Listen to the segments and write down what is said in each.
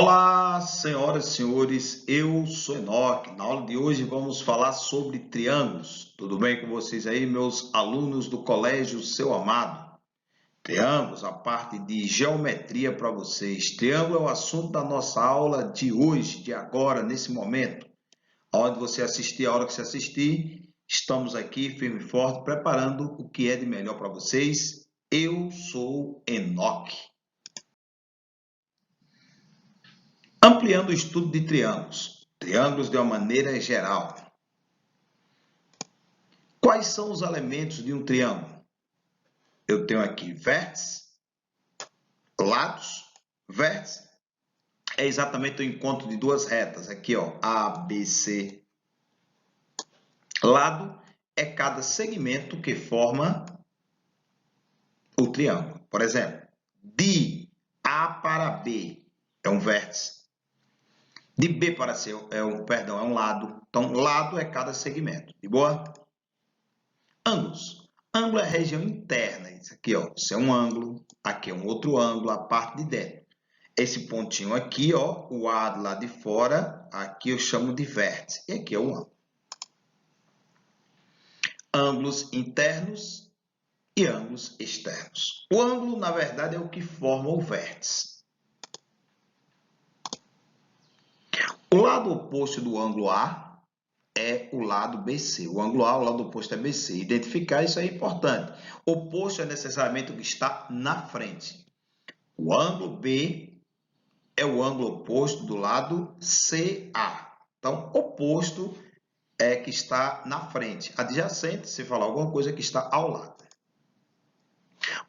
Olá, senhoras e senhores, eu sou Enoque. Na aula de hoje vamos falar sobre triângulos. Tudo bem com vocês aí, meus alunos do Colégio Seu Amado? Triângulos, a parte de geometria para vocês. Triângulo é o assunto da nossa aula de hoje, de agora, nesse momento. Onde você assistir, a hora que você assistir, estamos aqui firme e forte, preparando o que é de melhor para vocês. Eu sou Enoque. Ampliando o estudo de triângulos. Triângulos de uma maneira geral. Quais são os elementos de um triângulo? Eu tenho aqui vértice, lados. Vértice é exatamente o encontro de duas retas. Aqui, ó, A, B, C. Lado é cada segmento que forma o triângulo. Por exemplo, de A para B é um vértice. De B para C é um lado. Então, lado é cada segmento. De boa? Ângulos. Ângulo é a região interna. Isso aqui, ó, isso é um ângulo. Aqui é um outro ângulo, a parte de dentro. Esse pontinho aqui, ó, o A do lado de fora, aqui eu chamo de vértice. E aqui é o ângulo. Ângulos internos e ângulos externos. O ângulo, na verdade, é o que forma o vértice. O lado oposto do ângulo A é o lado BC. O ângulo A, o lado oposto é BC. Identificar isso é importante. Oposto é necessariamente o que está na frente. O ângulo B é o ângulo oposto do lado CA. Então, oposto é que está na frente. Adjacente, se falar alguma coisa que está ao lado.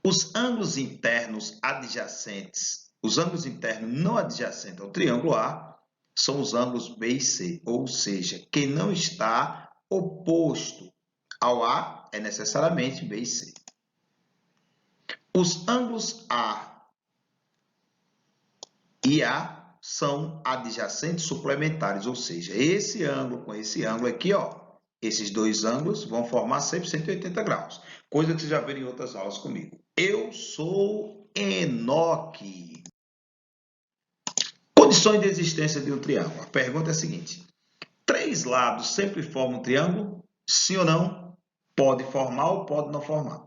Os ângulos internos adjacentes, os ângulos internos não adjacentes ao triângulo A, são os ângulos B e C, ou seja, quem não está oposto ao A é necessariamente B e C. Os ângulos A e A são adjacentes suplementares, ou seja, esse ângulo com esse ângulo aqui, ó, esses dois ângulos vão formar sempre 180 graus, coisa que vocês já viram em outras aulas comigo. Eu sou Enoque. Condições de existência de um triângulo. A pergunta é a seguinte: três lados sempre formam um triângulo? Sim ou não? Pode formar ou pode não formar.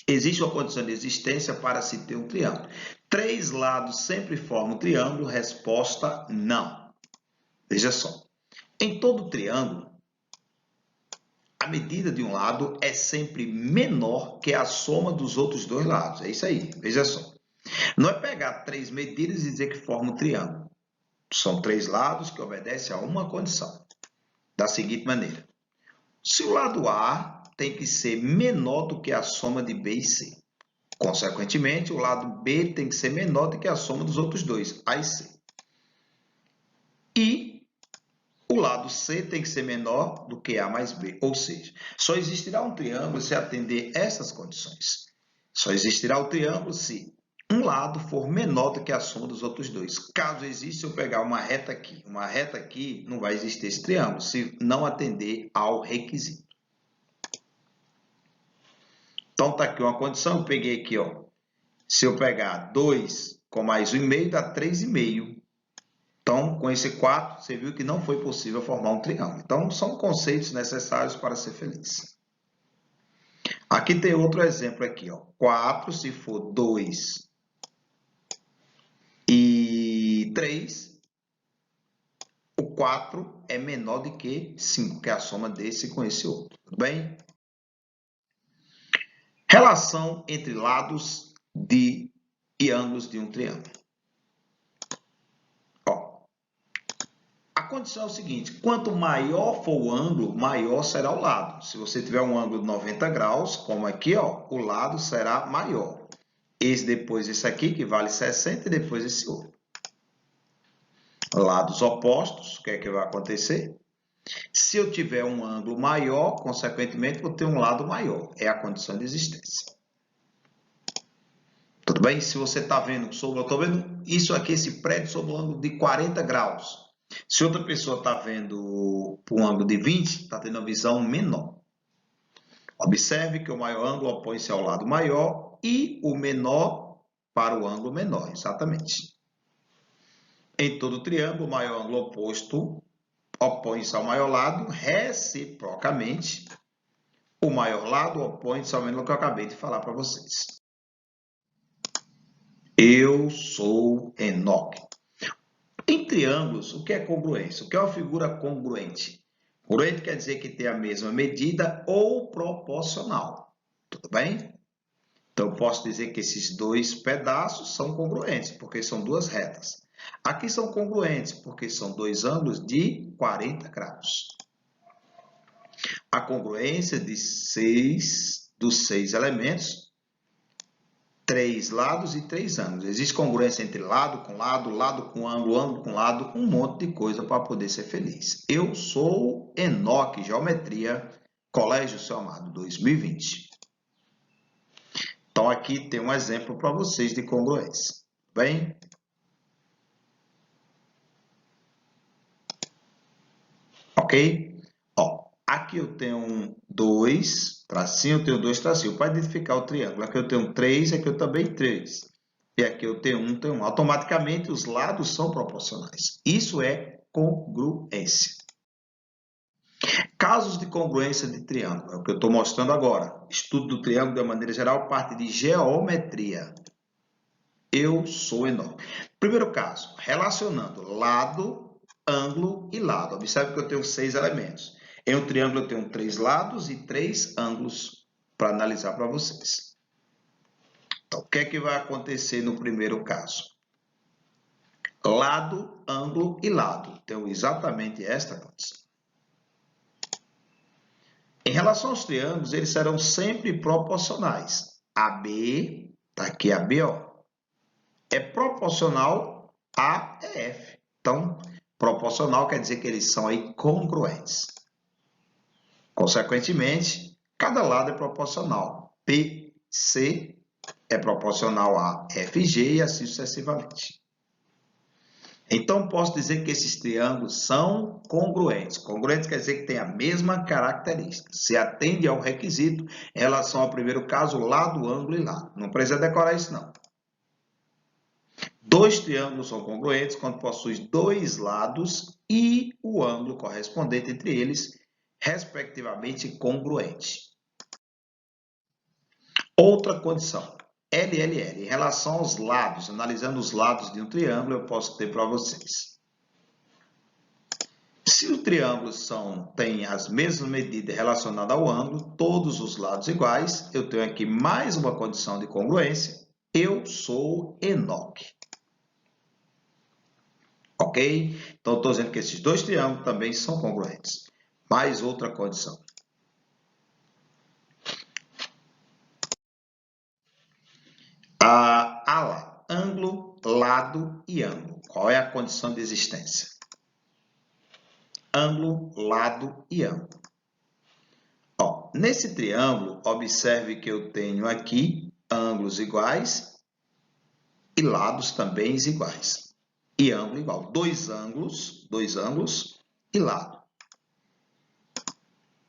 Existe uma condição de existência para se ter um triângulo. Três lados sempre formam um triângulo? Resposta: não. Veja só. Em todo triângulo, a medida de um lado é sempre menor que a soma dos outros dois lados. É isso aí. Veja só. Não é pegar três medidas e dizer que forma um triângulo. São três lados que obedecem a uma condição. Da seguinte maneira. Se o lado A tem que ser menor do que a soma de B e C. Consequentemente, o lado B tem que ser menor do que a soma dos outros dois, A e C. E o lado C tem que ser menor do que A mais B. Ou seja, só existirá um triângulo se atender essas condições. Só existirá o triângulo se um lado for menor do que a soma dos outros dois. Caso exista, se eu pegar uma reta aqui, não vai existir esse triângulo, se não atender ao requisito. Então, está aqui uma condição, eu peguei aqui, ó. Se eu pegar 2 com mais 1,5, dá 3,5. Então, com esse 4, você viu que não foi possível formar um triângulo. Então, são conceitos necessários para ser feliz. Aqui tem outro exemplo aqui, ó. 4, se for 2 e 3, o 4 é menor do que 5, que é a soma desse com esse outro. Tudo bem? Relação entre lados e ângulos de um triângulo. Ó, a condição é o seguinte: quanto maior for o ângulo, maior será o lado. Se você tiver um ângulo de 90 graus, como aqui, ó, o lado será maior. Depois esse aqui, que vale 60, e depois esse outro. Lados opostos, o que é que vai acontecer? Se eu tiver um ângulo maior, consequentemente, vou ter um lado maior. É a condição de existência. Tudo bem? Se você está vendo, eu estou vendo isso aqui, esse prédio, sob um ângulo de 40 graus. Se outra pessoa está vendo por um ângulo de 20, está tendo uma visão menor. Observe que o maior ângulo opõe-se ao lado maior e o menor para o ângulo menor, exatamente. Em todo triângulo, o maior ângulo oposto opõe-se ao maior lado, reciprocamente, o maior lado opõe-se ao menor, que eu acabei de falar para vocês. Eu sou Enoque. Em triângulos, o que é congruência? O que é uma figura congruente? Congruente quer dizer que tem a mesma medida ou proporcional. Tudo bem? Então, eu posso dizer que esses dois pedaços são congruentes, porque são duas retas. Aqui são congruentes, porque são dois ângulos de 40 graus. A congruência dos seis elementos, 3 lados e 3 ângulos. Existe congruência entre lado com ângulo, ângulo com lado, um monte de coisa para poder ser feliz. Eu sou Enoque, Geometria, Colégio Seu Amado, 2020. Então, aqui tem um exemplo para vocês de congruência. Bem? Ok? Ó, aqui eu tenho 2 tracinho, eu tenho 2 tracinhos. Para identificar o triângulo, aqui eu tenho 3, aqui eu também 3. E aqui eu tenho 1, tenho 1. Automaticamente, os lados são proporcionais. Isso é congruência. Casos de congruência de triângulo, é o que eu estou mostrando agora. Estudo do triângulo, de maneira geral, parte de geometria. Eu sou Enoque. Primeiro caso, relacionando lado, ângulo e lado. Observe que eu tenho 6 elementos. Em um triângulo eu tenho 3 lados e 3 ângulos para analisar para vocês. Então, o que é que vai acontecer no primeiro caso? Lado, ângulo e lado. Tenho exatamente esta condição. Em relação aos triângulos, eles serão sempre proporcionais. AB, está aqui a BO, é proporcional a EF. Então, proporcional quer dizer que eles são aí congruentes. Consequentemente, cada lado é proporcional. PC é proporcional a FG e assim sucessivamente. Então, posso dizer que esses triângulos são congruentes. Congruentes quer dizer que tem a mesma característica. Se atende ao requisito em relação ao primeiro caso, lado, ângulo e lado. Não precisa decorar isso, não. Dois triângulos são congruentes quando possuem 2 lados e o ângulo correspondente entre eles, respectivamente, congruente. Outra condição. LLL, em relação aos lados, analisando os lados de um triângulo, eu posso ter para vocês. Se o triângulo tem as mesmas medidas relacionadas ao ângulo, todos os lados iguais, eu tenho aqui mais uma condição de congruência. Eu sou Enoque. Ok? Então, estou dizendo que esses dois triângulos também são congruentes. Mais outra condição. Ala, ângulo, lado e ângulo. Qual é a condição de existência? Ângulo, lado e ângulo. Ó, nesse triângulo, observe que eu tenho aqui ângulos iguais e lados também iguais. E ângulo igual. Dois ângulos e lado.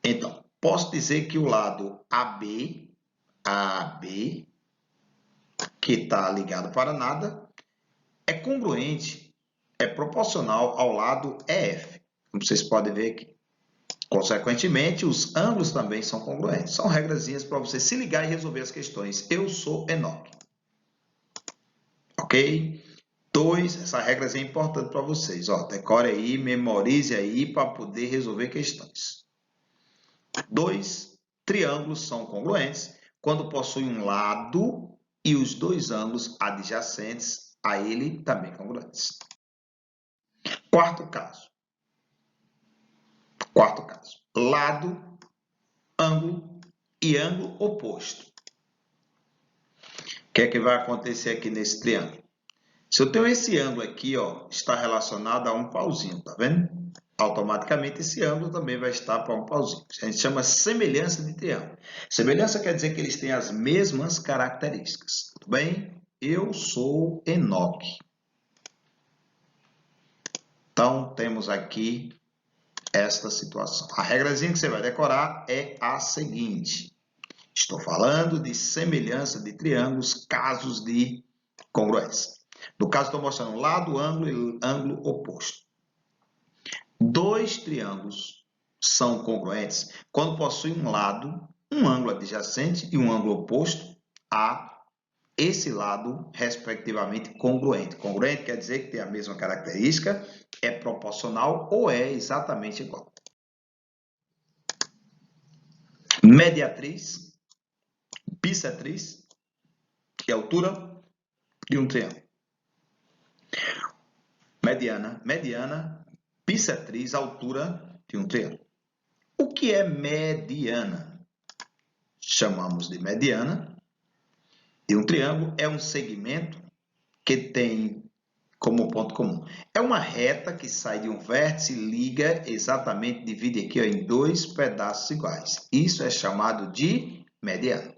Então, posso dizer que o lado AB, que está ligado para nada, é congruente, é proporcional ao lado EF, como vocês podem ver aqui. Consequentemente, os ângulos também são congruentes. São regrazinhas para você se ligar e resolver as questões. Eu sou Enoque. Ok? 2, essa regra é importante para vocês. Ó, decore aí, memorize aí para poder resolver questões. 2 triângulos são congruentes quando possuem um lado e os 2 ângulos adjacentes a ele também congruentes. Quarto caso. Lado, ângulo e ângulo oposto. O que é que vai acontecer aqui nesse triângulo? Se eu tenho esse ângulo aqui, ó, está relacionado a um pauzinho, tá vendo? Automaticamente esse ângulo também vai estar para um pauzinho. A gente chama semelhança de triângulo. Semelhança quer dizer que eles têm as mesmas características. Tudo bem? Eu sou Enoque. Então, temos aqui esta situação. A regrazinha que você vai decorar é a seguinte. Estou falando de semelhança de triângulos, casos de congruência. No caso, estou mostrando lado, ângulo e ângulo oposto. Dois triângulos são congruentes quando possuem um lado, um ângulo adjacente e um ângulo oposto a esse lado, respectivamente, congruente. Congruente quer dizer que tem a mesma característica, é proporcional ou é exatamente igual. Mediatriz, bissetriz e altura de um triângulo. Mediana, bissetriz, altura de um triângulo. O que é mediana? Chamamos de mediana. E um triângulo é um segmento que tem como ponto comum. É uma reta que sai de um vértice e liga exatamente, divide aqui em dois pedaços iguais. Isso é chamado de mediana.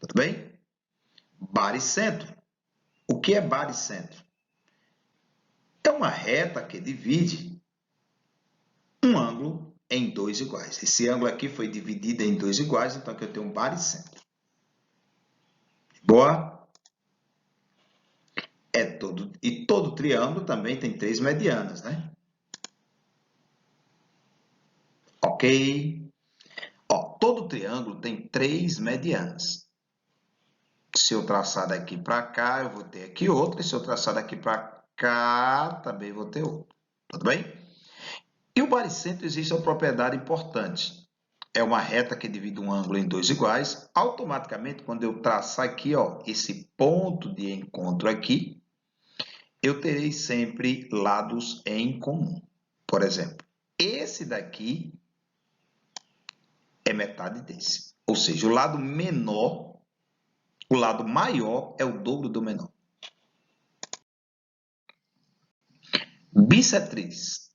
Tudo bem? Baricentro. O que é baricentro? É uma reta que divide um ângulo em dois iguais. Esse ângulo aqui foi dividido em dois iguais, então aqui eu tenho um baricentro. Boa? E todo triângulo também tem três medianas, né? Ok? Ó, todo triângulo tem três medianas. Se eu traçar daqui para cá, eu vou ter aqui outra. E se eu traçar daqui para cá, também vou ter outra. Tudo bem? E o baricentro existe uma propriedade importante. É uma reta que divide um ângulo em dois iguais. Automaticamente, quando eu traçar aqui, ó, esse ponto de encontro aqui, eu terei sempre lados em comum. Por exemplo, esse daqui é metade desse. Ou seja, o lado menor, o lado maior é o dobro do menor. Bissetriz,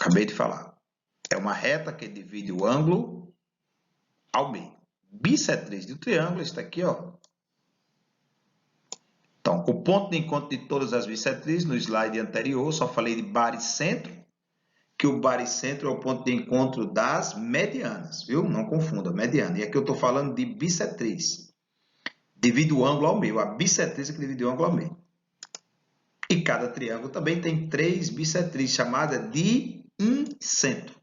acabei de falar, é uma reta que divide o ângulo ao meio. Bissetriz do triângulo está aqui, ó. Então, o ponto de encontro de todas as bissetrizes, no slide anterior, só falei de baricentro, que o baricentro é o ponto de encontro das medianas, viu? Não confunda, mediana. E aqui eu estou falando de bissetriz. Divide o ângulo ao meio, a bissetriz é que divide o ângulo ao meio. E cada triângulo também tem três bissetrizes, chamadas de incentro.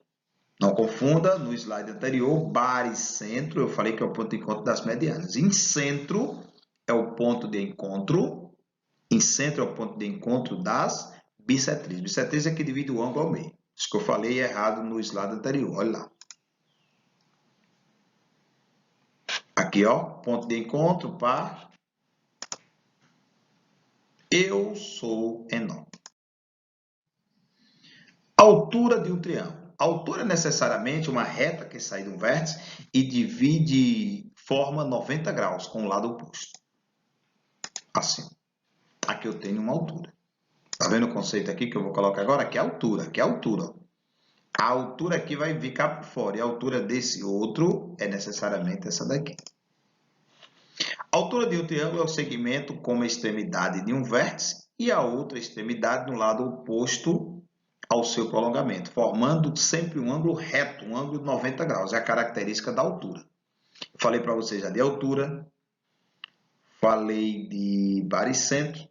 Não confunda, no slide anterior, baricentro, eu falei que é o ponto de encontro das medianas. Incentro é o ponto de encontro, incentro é o ponto de encontro das bissetrizes. Bissetriz é que divide o ângulo ao meio. Isso que eu falei errado no slide anterior, olha lá. Aqui, ó, ponto de encontro, par. Eu sou Enoque. Altura de um triângulo. A altura é necessariamente uma reta que sai de um vértice e divide, forma 90 graus com o lado oposto. Assim. Aqui eu tenho uma altura. Tá vendo o conceito aqui que eu vou colocar agora? Aqui é a altura. Aqui é a altura. A altura aqui vai ficar por fora. E a altura desse outro é necessariamente essa daqui. A altura de um triângulo é o segmento com uma extremidade de um vértice e a outra extremidade no lado oposto ao seu prolongamento, formando sempre um ângulo reto, um ângulo de 90 graus. É a característica da altura. Eu falei para vocês já de altura, falei de baricentro,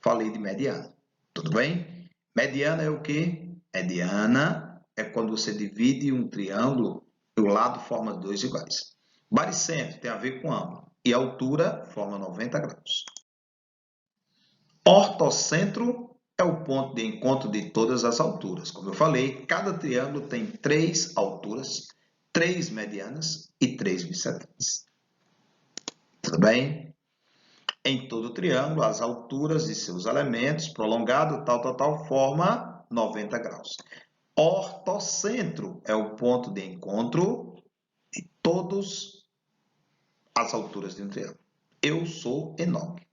falei de mediana. Tudo bem? Mediana é o quê? Mediana é quando você divide um triângulo e o lado forma dois iguais. Baricentro tem a ver com ângulo e a altura forma 90 graus. Ortocentro é o ponto de encontro de todas as alturas. Como eu falei, cada triângulo tem três alturas, três medianas e três bissetrizes. Tudo bem? Em todo triângulo, as alturas de seus elementos, prolongado, tal, forma 90 graus. Ortocentro é o ponto de encontro de todas as alturas de um triângulo. Eu sou Enoque.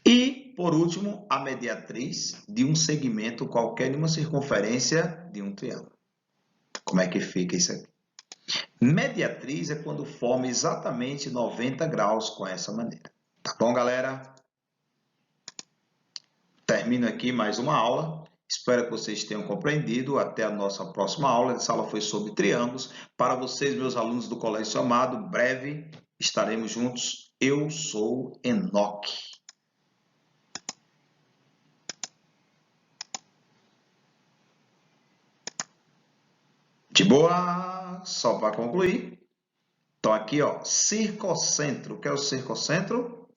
E, por último, a mediatriz de um segmento qualquer de uma circunferência de um triângulo. Como é que fica isso aqui? Mediatriz é quando forma exatamente 90 graus com essa maneira. Tá bom, galera? Termino aqui mais uma aula. Espero que vocês tenham compreendido. Até a nossa próxima aula. Essa aula foi sobre triângulos. Para vocês, meus alunos do Colégio Amado, breve estaremos juntos. Eu sou Enoque. boa? Só para concluir. Então, aqui, ó, circocentro. O que é o circocentro?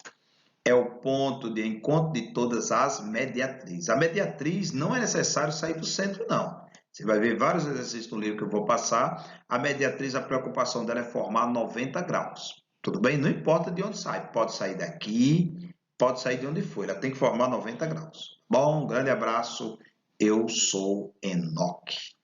É o ponto de encontro de todas as mediatrizes. A mediatriz não é necessário sair do centro, não. Você vai ver vários exercícios no livro que eu vou passar. A mediatriz, a preocupação dela é formar 90 graus. Tudo bem? Não importa de onde sai. Pode sair daqui, pode sair de onde for. Ela tem que formar 90 graus. Bom, um grande abraço. Eu sou Enoque.